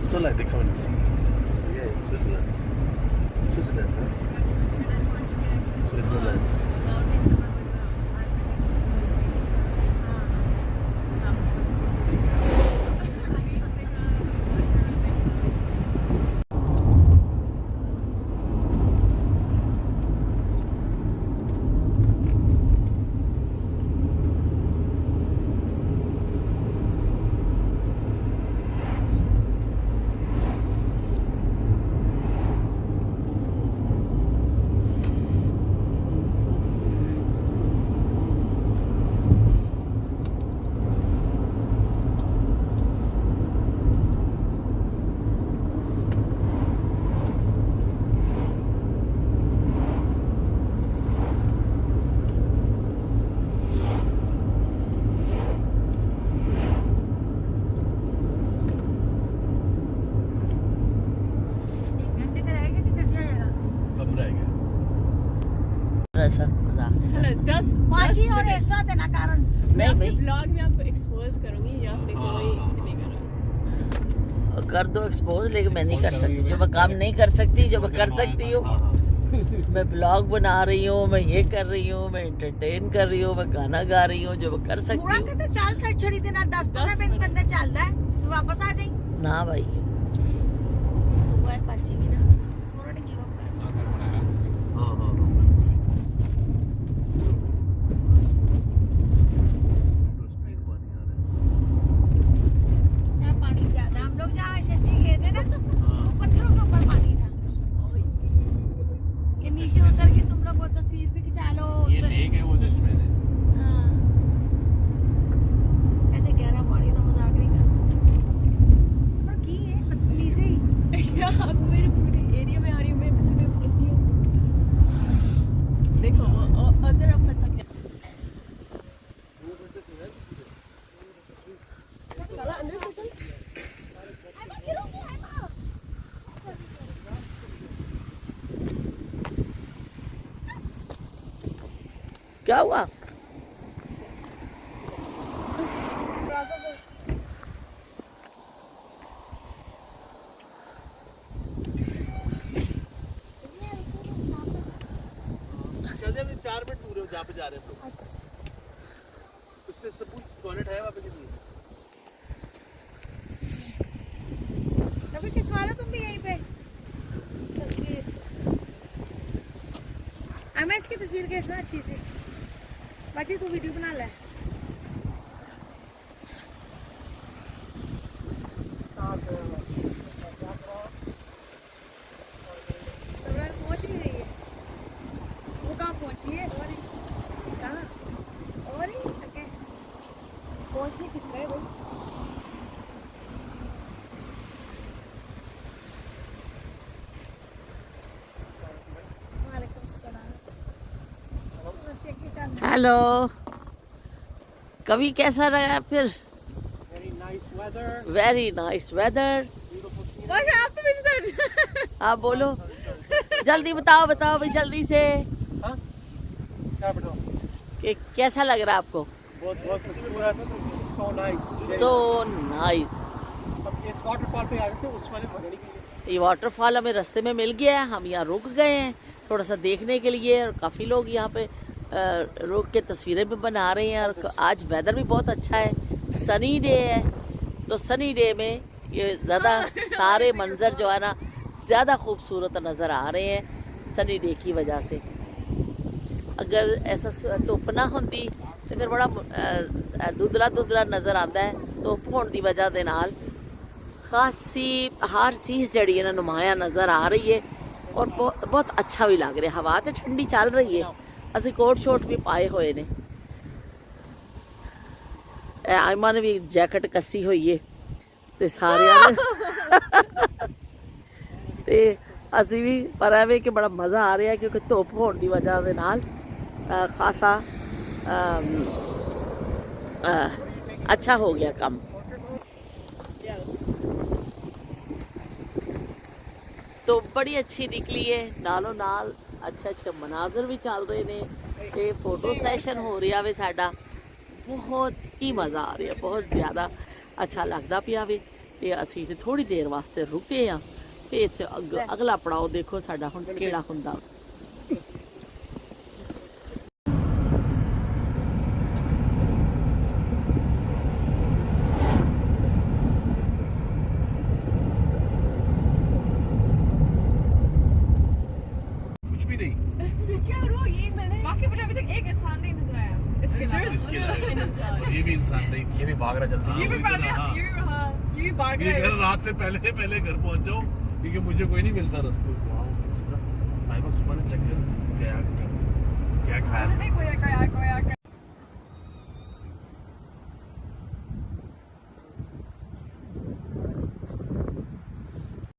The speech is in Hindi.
It's not like they come and see. So yeah, Switzerland. Switzerland, huh? Switzerland. कर दो एक्सपोज, लेकिन मैं नहीं कर सकती जो मैं काम नहीं कर सकती, जो मैं कर सकती हूँ। मैं ब्लॉग बना रही हूँ, मैं ये कर रही हूँ, मैं एंटरटेन कर रही हूँ, मैं गाना गा रही हूँ, जो मैं कर सकती हूँ। तो चाल कर छोड़ी देना, 10-15 मिनट के अंदर चलता है, फिर वापस आ जाए ना भाई। वो है पाची भी ना पूरा नहीं गिव अप करना। हाँ हाँ यहाँ पानी ज्यादा, हम लोग जहाँ सच्ची गए थे ना, वो पत्थरों के ऊपर पानी था कि नीचे उतर के तुम लोग वो तस्वीर भी खिंचा लो। ये लेक है वो जिसमें है। हाँ कहते गहरा पानी तो मजाक नहीं कर सकते। सफर की है बदतमीजी ही। यार मेरे पूरे एरिया में आ रही हूँ, मैं मिडिल में फंसी हूँ। देखो अदर अपर तक चला अंदर को चल। क्या हुआ? चल 4 मिनट दूर है जहाँ पे जा रहे हैं हम लोग। उससे सब कुछ टॉयलेट है वहाँ पे कि नहीं? कभी खिंचवा लो तुम भी यहीं पे तस्वीर। मैं इसकी तस्वीर खींचना अच्छी सी। बाजी तू वीडियो बना ले। सबराल पहुंच भी गई है। वो कहाँ पहुंची है? और कहाँ? और ही ओके पहुंची कितने भाई? हेलो, कभी कैसा रहा फिर? Very nice weather. आप तो मेरी साइड। आप बोलो, जल्दी बताओ भाई जल्दी से। हाँ? क्या बताओ? कि कैसा लग रहा है आपको? बहुत बहुत खूबसूरत। So nice. So nice. अब इस वाटरफॉल पे आ गए थे, उस वाले भगड़ी के लिए। ये वाटरफॉल हमें रास्ते में मिल गया है, हम यहाँ रुक गए हैं थोड़ा सा देखने के लिए, और काफ़ी लोग यहाँ पे रुक के तस्वीरें भी बना रहे हैं। और आज वेदर भी बहुत अच्छा है, सनी डे है। तो सनी डे में ये ज़्यादा सारे मंजर जो है ना ज़्यादा खूबसूरत नज़र आ रहे हैं सनी डे की वजह से। अगर ऐसा धुप ना होती तो फिर बड़ा धुंधला धुंधला नज़र आता है। धुप होने की वजह के नाल खासी हर चीज़ जड़ी है ना नुमाया नज़र आ रही है, और बहुत अच्छा भी लग रहा है। हवा तो ठंडी चल रही है, असं कोट शोट भी पाए हुए ने। आयमा ने भी जैकेट कसी हुई है ते सारे ते असी भी, पर एवं कि बड़ा मज़ा आ रहा है क्योंकि धुप होने की वजह के नाल खासा अच्छा हो गया काम। तो बड़ी अच्छी निकली है, नालों नाल अच्छे अच्छे मनाजर भी चल रहे ने, ते फोटो सैशन हो रहा वे साडा। बहुत ही मज़ा आ रहा है, बहुत ज़्यादा अच्छा लगता पिया वे। ਤੇ ਅਸੀਂ ਇੱਥੇ ਥੋੜੀ ਦੇਰ ਵਾਸਤੇ ਰੁਕੇ ਆ ਤੇ ਇੱਥੇ ਅਗਲਾ ਪੜਾਓ ਦੇਖੋ ਸਾਡਾ ਹੁਣ ਕਿਹੜਾ ਹੁੰਦਾ। कुछ भी नहीं। क्या रो ये मैंने बाकी पर अभी तक एक इंसान नहीं नजर आया इसके अलावा। इसके अलावा ये भी इंसान नहीं। ये भी भाग रहा जल्दी। ये भी भाग रहा है, ये भी भाग ये रहा घर है। रात से पहले घर पहुंच जाओ क्योंकि मुझे कोई नहीं मिलता रास्ते में। वाओ, सुबह ने चेक कर क्या खाया। नहीं कोई